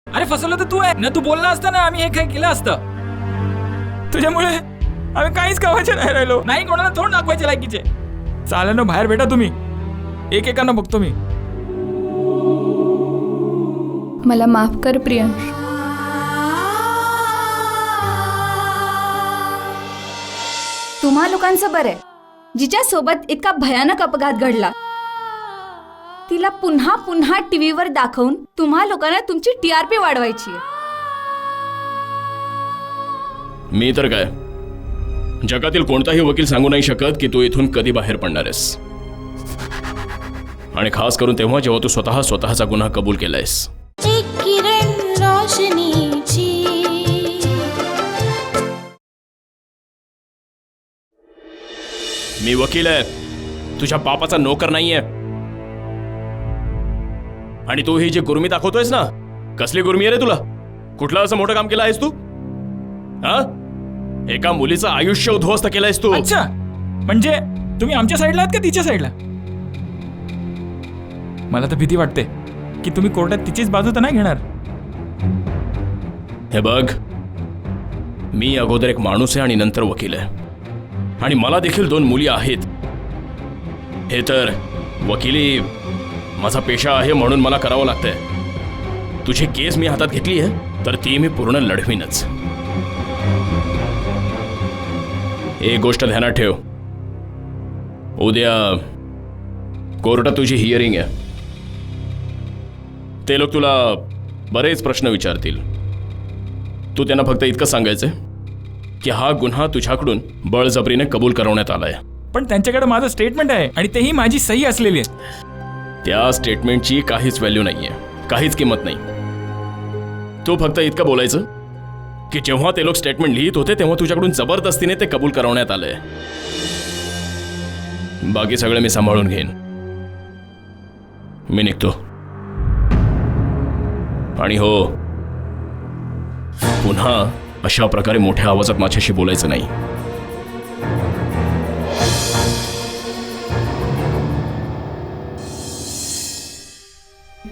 अरे फसवलं तर तू आहे ना. तू बोलला असता ना, आम्ही हे काय केलं असतं. तुझ्यामुळे आम्ही काहीच कामाचे नाही राहिलो. नाही कोणाला तोंड दाखवायचे लायकीचे. चालेल ना, बाहेर भेटा तुम्ही. एकेकांना बघतो मी. मला माफ कर प्रियांश. तुम्हा लोकांचं बरं आहे, जिच्या सोबत इतका भयानक अपघात घडला तिला पुन्हा पुन्हा टीव्हीवर दाखवून तुम्हा लोकांना तुमची टीआरपी वाढवायची आहे. मी तर काय, जगातील कोणताही वकील सांगू नाही शकत की तू इथून कधी बाहेर पडणार आहेस. आणि खास करून तेव्हा जेव्हा तू स्वतःचा गुन्हा कबूल केलायस. एक किरण रोशनीची. मी वकील आहे, तुझ्या बापाचा नोकर नाहीये. आणि तू ही जी गुरमी दाखवतोयस ना, कसली गुरमी आहे रे तुला? कुठलं असं मोठं काम केलं आहेस तू? हा, एका मुलीचं आयुष्य उद्ध्वस्त केलंयस तू. अच्छा, म्हणजे तुम्ही आमच्या साईडला आहात का तिच्या साईडला? मला तर भीती वाटते की तुम्ही कोर्टात तिचीच बाजू तर नाही घेणार. हे बघ, मी अगोदर एक माणूस आहे आणि नंतर वकील आहे. आणि मला देखील 2 मुली आहेत. हे तर वकिली माझा पेशा आहे म्हणून मला करावं लागतंय. तुझी केस मी हातात घेतली आहे तर ती मी पूर्ण लढवीनच. एक गोष्ट ध्यानात ठेव, उद्या कोर्टात तुझी हिअरिंग आहे. ते लोक तुला बरेच प्रश्न विचारतील. तू त्यांना फक्त इतकं सांगायचं की हा गुन्हा तुझ्याकडून बळजबरीने कबूल करवण्यात आलाय. पण त्यांच्याकडे माझं स्टेटमेंट आहे आणि तेही माझी सही असलेली आहे. त्या स्टेटमेंटची काहीच व्हॅल्यू नाहीये, काहीच किंमत नाही. तू फक्त इतकं बोलायचं की जेव्हा ते लोक स्टेटमेंट लिहित होते तेव्हा तुझ्याकडून जबरदस्तीने ते कबूल करवण्यात आलंय. बाकी सगळं मी सांभाळून घेईन. मी निघतो. आणि हो, पुन्हा अशा प्रकारे मोठ्या आवाजात माझ्याशी बोलायचं नाही.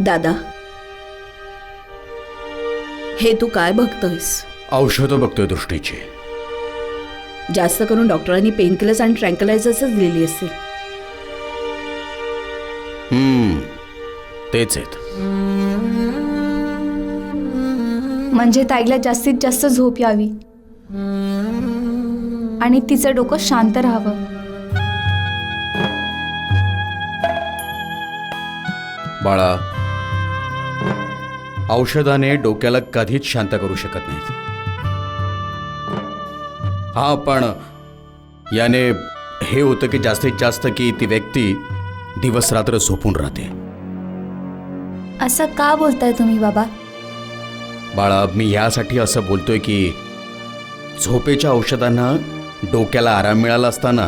दादा, हे तू काय बघतोयस? औषधं बघतोय दृष्टीची. जास्त करून डॉक्टरांनी पेनकिलर्स आणि ट्रँकलायझर्सच दिलेली असतील. तेच आहेत. म्हणजे ताईला जास्तीत जास्त झोप यावी आणि तिचं डोकं शांत राहावं. बाळा, औषधाने डोक्याला कधीच शांत करू शकत नाहीत. हा, पण याने हे होतं की जास्तीत जास्त की ती व्यक्ती दिवस रात्र झोपून राहते. असं का बोलताय तुम्ही बाबा? बाळा, मी यासाठी असं बोलतोय की झोपेच्या औषधांना डोक्याला आराम मिळाला असताना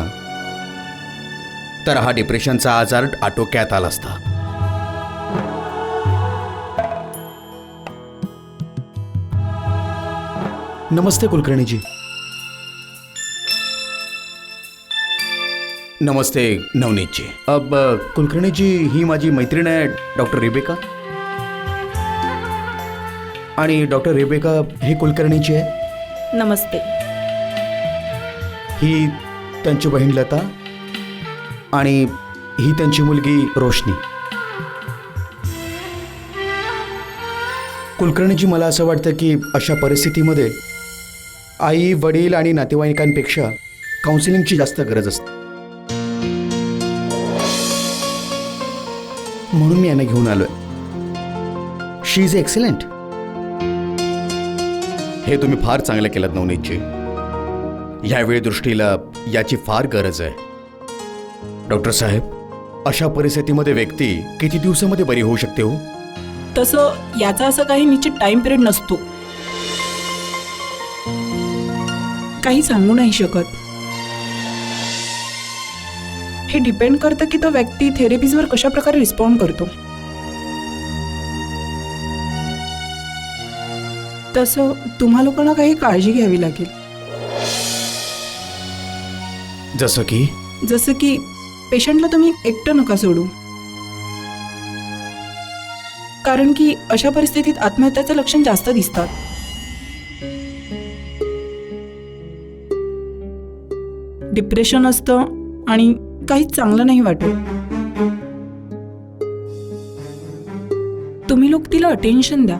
तर हा डिप्रेशनचा आजार आटोक्यात आला असता. नमस्ते कुलकर्णीजी. नमस्ते नवनीतजी. कुलकर्णीजी, ही माझी मैत्रीण आहे डॉक्टर रेबेका. आणि डॉक्टर रेबेका हे कुलकर्णीची आहे. नमस्ते. ही त्यांची बहीण लता आणि ही त्यांची मुलगी रोशनी. कुलकर्णीजी, मला असं वाटतं की अशा परिस्थितीमध्ये आई, वडील आणि नातेवाईकांपेक्षा काउन्सिलिंगची जास्त गरज असते. म्हणून मी यांना घेऊन आलोय. शी इज एक्सलंट. हे तुम्ही फार चांगलं केलं नवनीतजी. ह्यावेळी दृष्टीला याची फार गरज आहे. डॉक्टर साहेब, अशा परिस्थितीमध्ये व्यक्ती किती दिवसामध्ये बरी होऊ शकते हो? तसं याचा असं काही निश्चित टाइम पिरियड नसतो. काही सांगू नाही शकत. हे डिपेंड करतं की तो व्यक्ती थेरपीजवर कशा प्रकारे रिस्पॉन्ड करतो. तसं तुम्हा लोकांना काही काळजी घ्यावी लागेल. जसं की पेशंटला तुम्ही एकटं नका सोडू, कारण की अशा परिस्थितीत आत्महत्याचं लक्षण जास्त दिसतात. डिप्रेशन असतं आणि काहीच चांगलं नाही वाटत. तुम्ही लोक तिला अटेन्शन द्या,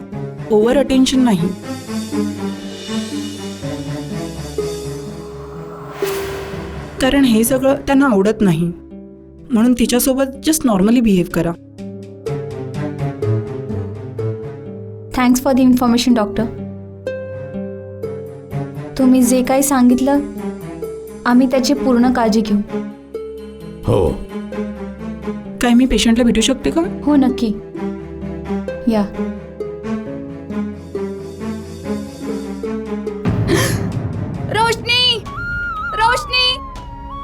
ओव्हर अटेन्शन नाही. कारण हे सगळं त्यांना आवडत नाही, म्हणून तिच्यासोबत जस्ट नॉर्मली बिहेव करा. Thanks for the information doctor. तुम्ही जे काही सांगितलं आम्ही त्याची पूर्ण काळजी घेऊ. हो. काय मी पेशंटला भेटू शकते का? हो नक्की या. रोशनी रोशनी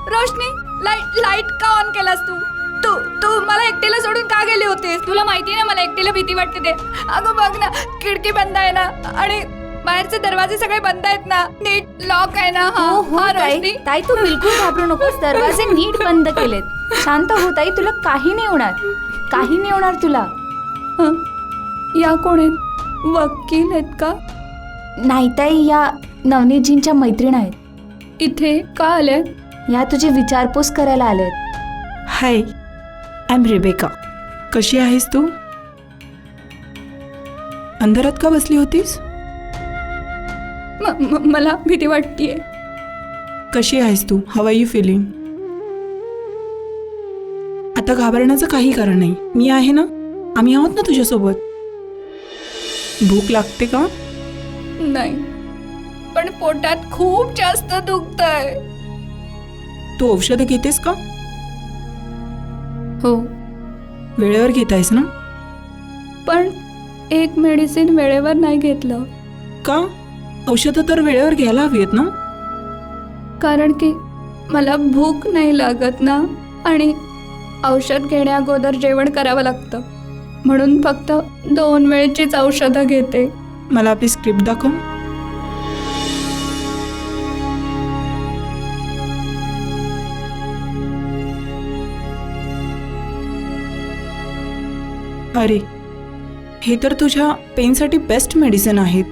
रोशनी, लाईट का ऑन केलास तू? तू मला एकटीला सोडून का गेली होतीस? तुला माहिती ना मला एकटीला भीती वाटते ते. अगं बघ ना, खिडकी बंद आहे ना आणि बाहेरचे दरवाजे सगळे बंद आहेत ना, नीट लॉक आहे ना. हो ताई, तू बिलकुल घाबरू नकोस. दरवाजे नीट बंद केलेत. शांत हो ताई, तुला काही नाही होणार, काही नाही होणार तुला. या कोण आहेत? वकील आहेत का? नाही ताई, या नवनीतजींच्या मैत्रीण आहेत. इथे का आल्यात? या तुझी विचारपूस करायला आलेत. हाय, आय एम रेबेका. कशी आहेस तू? अंधारात का बसली होतीस? मला भीती वाटतेय. कशी आहेस तू? How are you feeling? आता घाबरण्याचं काही कारण नाही, मी आहे ना, आम्ही आहोत ना तुझ्यासोबत. भूक लागते का? नाही, पण पोटात खूप जास्त दुखतंय. तू औषधं घेतेस का? हो, वेळेवर घेत आहेस ना? पण एक मेडिसिन वेळेवर नाही घेतलं. का? औषधं तर वेळेवर घ्यायला हवीत ना? कारण की मला भूक नाही लागत ना, आणि औषध घेण्या अगोदर जेवण करावं लागतं, म्हणून फक्त 2 वेळचीच औषधं घेते. मला आपली स्क्रिप्ट दाखव. अरे, हे तर तुझ्या पेनसाठी बेस्ट मेडिसिन आहेत.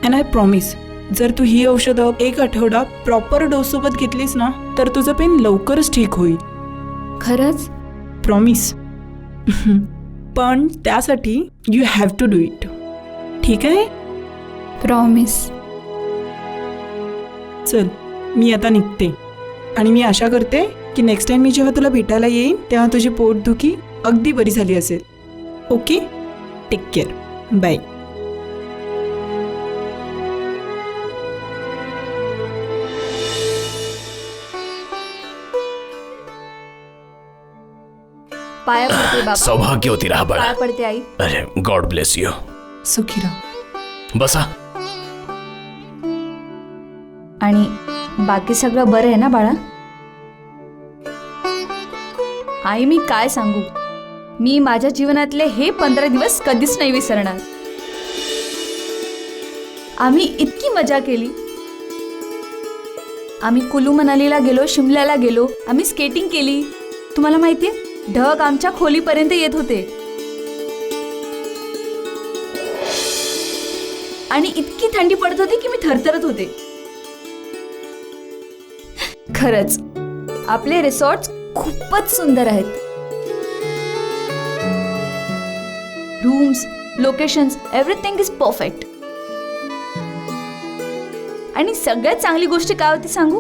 अँड आय प्रॉमिस, जर तू ही औषधं 1 आठवडा प्रॉपर डोससोबत घेतलीस ना, तर तुझं पेन लवकरच ठीक होईल. खरंच? प्रॉमिस. पण त्यासाठी you have to do it. ठीक आहे? प्रॉमिस. चल, मी आता निघते, आणि मी आशा करते की नेक्स्ट टाइम मी जेव्हा तुला भेटायला येईन तेव्हा तुझी पोटदुखी अगदी बरी झाली असेल. Okay, take care, bye. पाया पडते बाबा, सौभाग्यवती राहा बाळा. पाया पडते आई. अरे, गॉड ब्लेस यू. सुखी राहा. बसा. आणि बाकी सगळं बरं आहे ना बाळा? आई, मी काय सांगू, मी माझ्या जीवनातले हे 15 दिवस कधीच नाही विसरणार. आम्ही इतकी मजा केली. आम्ही कुलू मनालीला गेलो, शिमल्याला गेलो, आम्ही स्केटिंग केली. तुम्हाला माहितीये, ढग आमच्या खोलीपर्यंत येत होते. आणि इतकी थंडी पडत होती की मी थरथरत होते. खरंच आपले रिसॉर्ट्स खूपच सुंदर आहेत. Rooms, locations, everything is perfect. आणि सगळ्यात चांगली गोष्ट काय होती सांगू?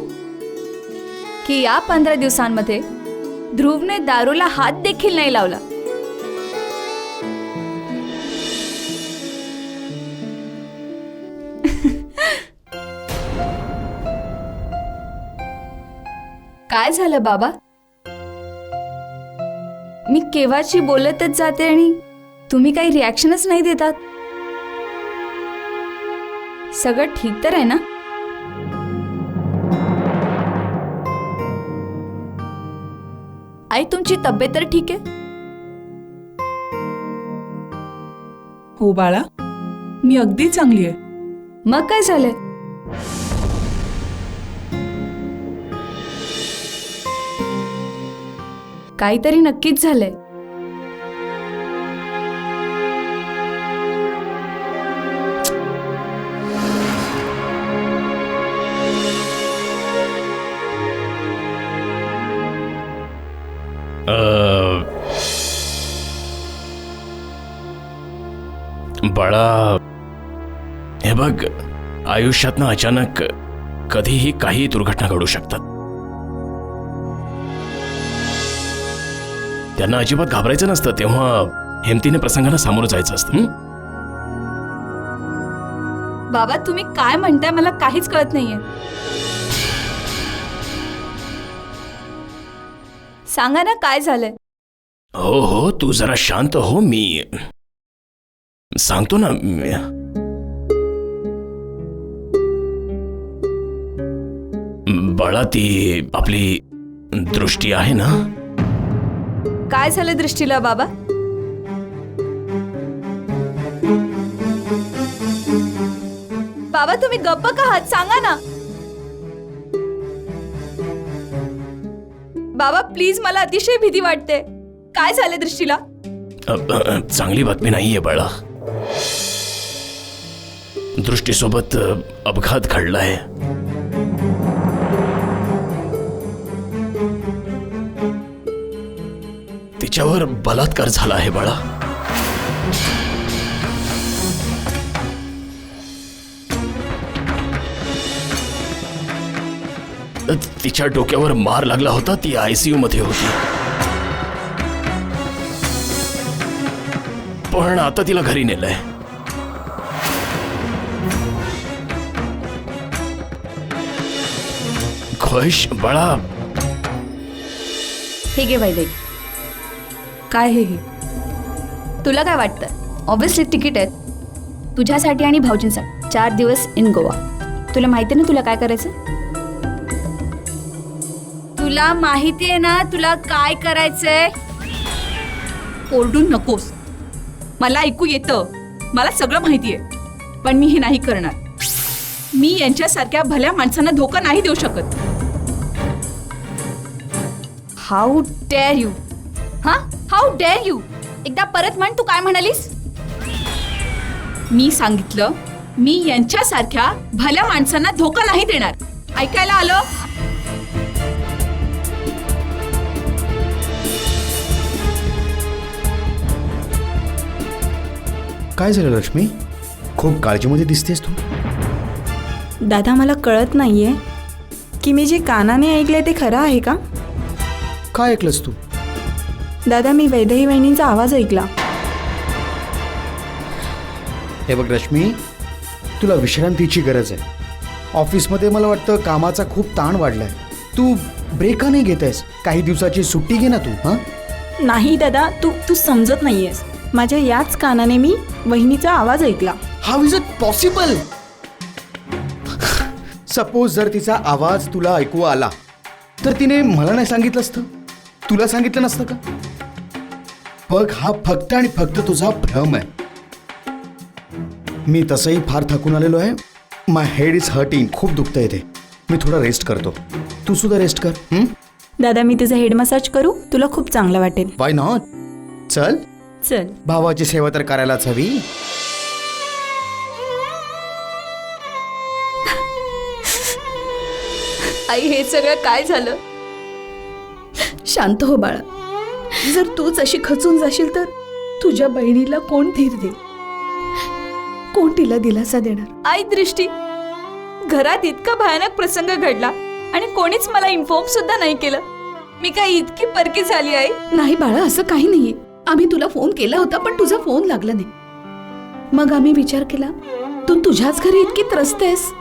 की या 15 दिवसांमध्ये ध्रुवने दारूला हात देखील नाही लावला. काय झालं बाबा? मी केव्हाची बोलतच जाते आणि तुम्ही काही रिॲक्शनच नाही देतात. सगळं ठीक तर आहे ना? आई, तुमची तब्येत तर ठीक आहे? हो बाळा, मी अगदी चांगली आहे. मग काय झालंय? काहीतरी नक्कीच झालंय. बाळा, हे बघ, आयुष्यात ना अचानक कधीही काही दुर्घटना घडू शकतात. त्यांना अजिबात घाबरायचं नसतं. तेव्हा हिमतीने प्रसंगाला सामोरं जायचं असतं. बाबा, तुम्ही काय म्हणताय मला काहीच कळत नाहीये. सांगा ना काय झालंय. हो हो, तू जरा शांत हो. मी सांगतो ना. बाळा, ती आपली दृष्टी आहे ना. काय झालं दृष्टीला बाबा. बाबा तुम्ही गप्प का आहात, सांगा ना. बाबा प्लीज, मला अतिशय भीती वाटते. काय झालं दृष्टीला. चांगली बातमी नाहीये बाळा. दृष्टीसोबत अपघात घडलाय. तिच्यावर बलात्कार झाला आहे बाळा. तिच्या डोक्यावर मार लागला होता. ती ICU मध्ये होती. पण आता तिला घरी नेलंय. खुश बाळा. हे घे वैदेही. काय हे तुला काय वाटतं. ऑब्विसली तिकीट आहेत तुझ्यासाठी आणि भाऊजींसाठी. 4 दिवस इन गोवा. तुला माहिती ना तुला काय करायचं. तुला माहिती आहे ना तुला काय करायचंय. ओरडून नकोस. मला ऐकू येतं. मला सगळं माहिती आहे. पण मी हे नाही करणार. मी यांच्यासारख्या भल्या माणसांना धोका नाही देऊ शकत. How dare you. How dare you. एकदा परत म्हण. तू काय म्हणालीस. मी सांगितलं मी यांच्यासारख्या भल्या माणसांना धोका नाही देणार. ऐकायला आलं. काय झालं लक्ष्मी, खूप काळजीमध्ये दिसतेस तू. दादा, मला कळत नाहीये की मी जे कानाने ऐकले ते खरं आहे का. काय ऐकलंस तू. दादा, मी वैदेही वहिनींचा आवाज ऐकला. हे बघ रश्मी, तुला विश्रांतीची गरज आहे. ऑफिसमध्ये मला वाटतं कामाचा खूप ताण वाढलाय. तू ब्रेक का नाही घेत आहेस. काही दिवसाची सुट्टी घे ना तू. हां नाही दादा, तू समजत नाहीयेस. माझ्या याच कानाने मी वहिनीचा आवाज ऐकला. How is it possible. Suppose जर तिचा आवाज तुला ऐकू आला तर तिने मला नाही सांगितलं असतं. तुला सांगितलं नसतं का. बघ, हा फक्त आणि फक्त तुझा भ्रम आहे. मी तसंही फार थकून आलेलो आहे. माय हेड इज हर्टिंग. खूप दुखतंय ते. मी थोडा रेस्ट करतो. तू सुद्धा रेस्ट कर. दादा, मी तुझा हेड मसाज करू. तुला खूप चांगलं वाटेल. Why not. चल. चल. भावाची सेवा तर करायलाच हवी. आई हे सगळं काय झालं. शांत हो बाळा. जर तूच अशी खचून जाशील तर तुझ्या बहिणीला कोण धीर दे. कोण तिला दिलासा देणार. आई दृष्टी, घरात इतका भयानक प्रसंग घडला आणि कोणीच मला इन्फॉर्म सुद्धा नाही केलं. मी काय इतकी परकी झाली आई. नाही बाळा, असं काही नाहीये. आम्ही तुला फोन केला होता पण तुझा फोन लागला नाही. मग आम्ही विचार केला तू तुझ्याच घरी इतकी त्रस्ततेस,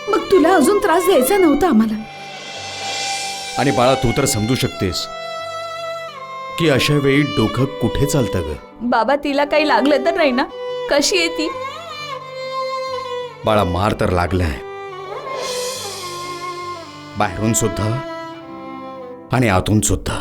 मग तुला अजून त्रास द्यायचा नव्हता आम्हाला. आणि बाळा, तू तर समजू शकतेस की अशा वेळी डोकं कुठे चालतं ग. बाबा तिला काही लागलं तर नाही ना. कशी आहे ती. बाळा, मार तर लागलाय. बाहेरून सुद्धा आणि आतून सुद्धा.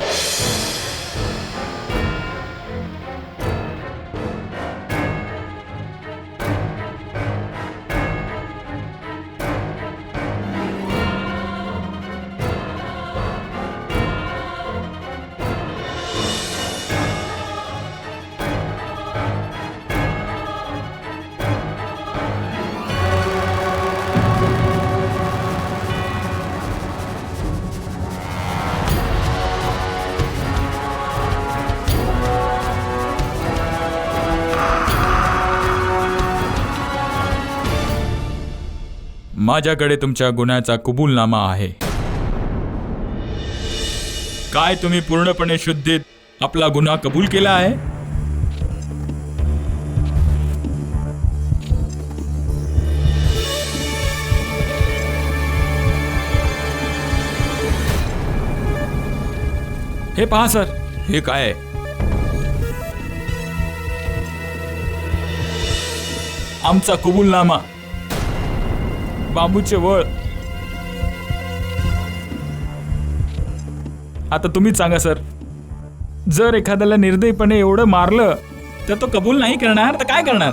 माझ्याकडे तुमच्या गुन्ह्याचा कबूलनामा आहे. काय तुम्ही पूर्णपणे शुद्धीत आपला गुन्हा कबूल केला आहे? हे पहा सर, हे काय आहे? आमचा कबूलनामा, बांबूचे वळ. आता तुम्हीच सांगा सर, जर एखाद्याला निर्दयीपणे एवढं मारलं तर तो कबूल नाही करणार तर काय करणार?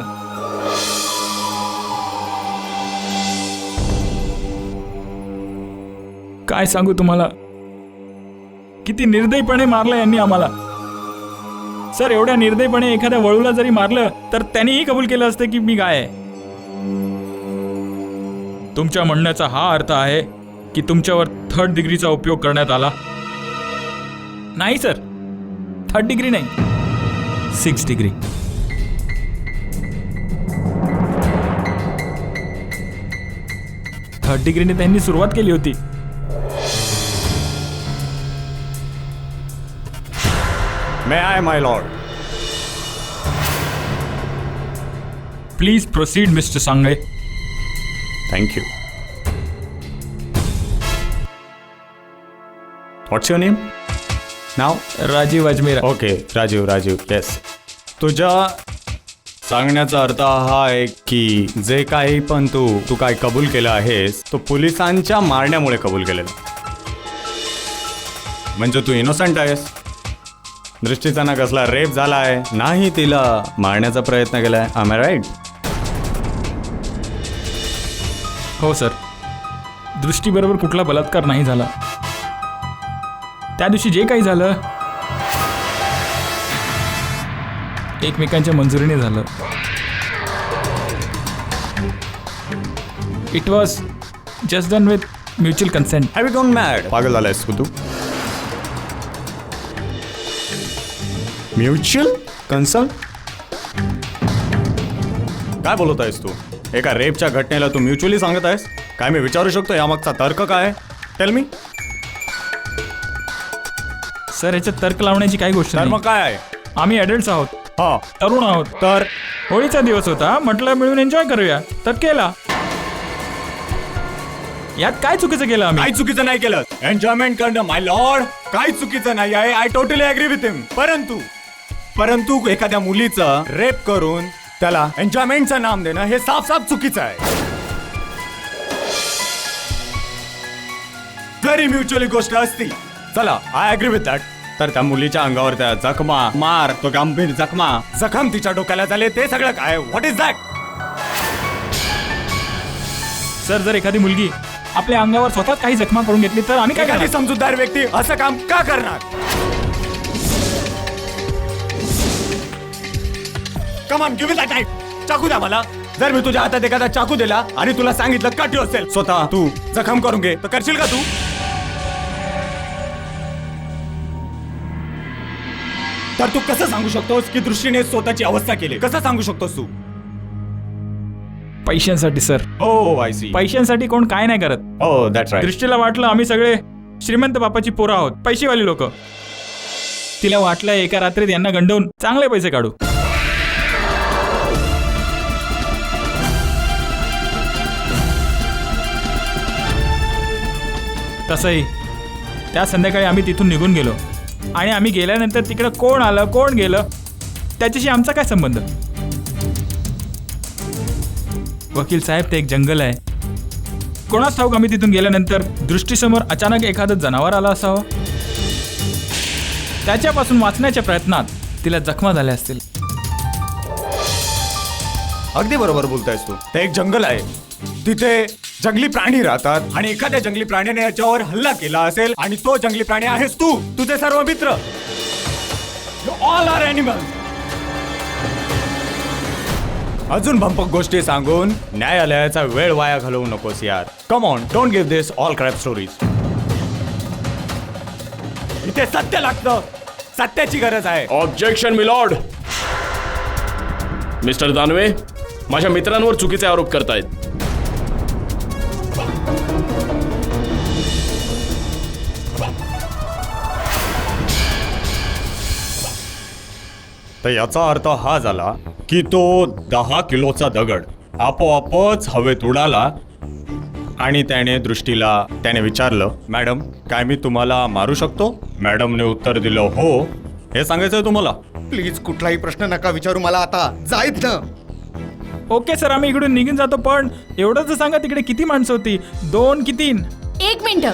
काय सांगू तुम्हाला, किती निर्दयीपणे मारलं यांनी आम्हाला. सर, एवढ्या निर्दयीपणे एखाद्या वळूला जरी मारलं तर त्यांनीही कबूल केलं असतं की मी गाय आहे. तुमच्या म्हणण्याचा हा अर्थ आहे की तुमच्यावर 3rd डिग्रीचा उपयोग करण्यात आला? नाही सर, 3rd डिग्री नाही, 6 डिग्री. थर्ड डिग्रीने त्यांनी सुरुवात केली होती. May I, my lord? Please proceed mister Sangle. Thank you. What's your name? Now? Rajiv Ajmera. Okay, Rajiv, yes. तुझ्या सांगण्याचा अर्थ हा आहे की जे काही पण तू काय कबूल केलं आहेस तो पोलिसांच्या मारण्यामुळे कबूल केलेलं. म्हणजे तू इनोसंट आहेस. दृष्टीचा ना कसला रेप झाला आहे, नाही तिला मारण्याचा प्रयत्न केलाय. Am I right? हो सर, दृष्टीबरोबर कुठला बलात्कार नाही झाला. त्या दिवशी जे काही झालं एकमेकांच्या मंजुरीने झालं. It was just done with mutual consent. Have you gone mad? पागल झालायस तू? Mutual concern? काय बोलत आहेस तू? एका रेपच्या घटनेला तू म्युच्युअली सांगत आहेस? काय मी विचारू शकतो यामागचा तर्क काय आहे? Tell me. सर, याच्यात तर्क लावण्याची काही गोष्ट तर नाही. मग काय आहे? आम्ही ॲडल्ट्स आहोत, हा, तरुण आहोत. तर होळीचा दिवस होता, म्हटलं मिळून एन्जॉय करूया, तर केला. यात काय चुकीचं केलं आम्ही? काही चुकीचं नाही केलं. एन्जॉयमेंट करणं माय लॉर्ड काही चुकीचं नाही आहे. आय टोटली अग्री विथ हिम. परंतु एखाद्या मुलीचं रेप करून त्याला एन्जॉयमेंटचं नाम देणं हे साफ चुकीचं आहे. जरी म्युच्युअली गोष्ट असती, चला आय अग्री विथ दॅट, तर त्या मुलीच्या अंगावर त्या जखमा, मार, तो गंभीर जखम तिच्या डोक्याला झाले, ते सगळं काय? What is that? सर, जर एखादी मुलगी आपल्या अंगावर स्वतः काही जखमा करून घेतली तर आम्ही काय एखादी करणार? समजूतदार व्यक्ती असं काम का करणार? कमान गिव्ह दॅट नाईफ. चाकू द्या मला. जर मी तुझ्या हातात एखादा चाकू दिला आणि तुला सांगितलं कट योरसेल्फ, स्वतः तू जखम करून घे, तर करशील का तू? तर तू कसं सांगू शकतोस की दृष्टीने स्वतःची अवस्था केली? कसं सांगू शकतोस तू? पैशांसाठी सर. हो, आय सी. पैशांसाठी कोण काय नाही करत. हो, दॅट्स राईट. दृष्टीला वाटलं आम्ही सगळे श्रीमंत बापाची पोरं आहोत, पैसेवाली लोक. तिला वाटलं एका रात्रीत यांना गंडवून चांगले पैसे काढू. तसंही त्या संध्याकाळी आम्ही तिथून निघून गेलो आणि आम्ही गेल्यानंतर तिकडं कोण आलं कोण गेलं त्याच्याशी आमचा काय संबंध? वकील साहेब, ते एक जंगल आहे. कोणाच ठाऊक आम्ही तिथून गेल्यानंतर दृष्टीसमोर अचानक एखादं जनावर आलं असावं. त्याच्यापासून वाचण्याच्या प्रयत्नात तिला जखमा झाल्या असतील. अगदी बरोबर बोलतायस तू. ते एक जंगल आहे, तिथे जंगली प्राणी राहतात आणि एखाद्या जंगली प्राण्याने याच्यावर हल्ला केला असेल आणि तो जंगली प्राणी आहेस तू, तुझे सर्व मित्र. You all are animals. अजून भंपक गोष्टी सांगून न्यायालयाचा वेळ वाया घालवू नकोस यार. Come on, don't give this all crap stories. इथे सत्य लागतं, सत्याची गरज आहे. Objection milord. मिस्टर दानवे माझ्या मित्रांवर चुकीचे आरोप करतायत. तर याचा अर्थ हा झाला की तो 10 किलोचा दगड आपोआपच हवेत उडाला आणि त्याने विचारलं, मॅडम काय मी तुम्हाला मारू शकतो? मॅडमने उत्तर दिलं हो. हे सांगायचंय तुम्हाला? प्लीज कुठलाही प्रश्न नका विचारू मला आता. जायत ना. ओके सर, आम्ही इकडून निघून जातो, पण एवढंच सांगा तिकडे किती माणसं होती? 2 की 3? 1 मिनिट.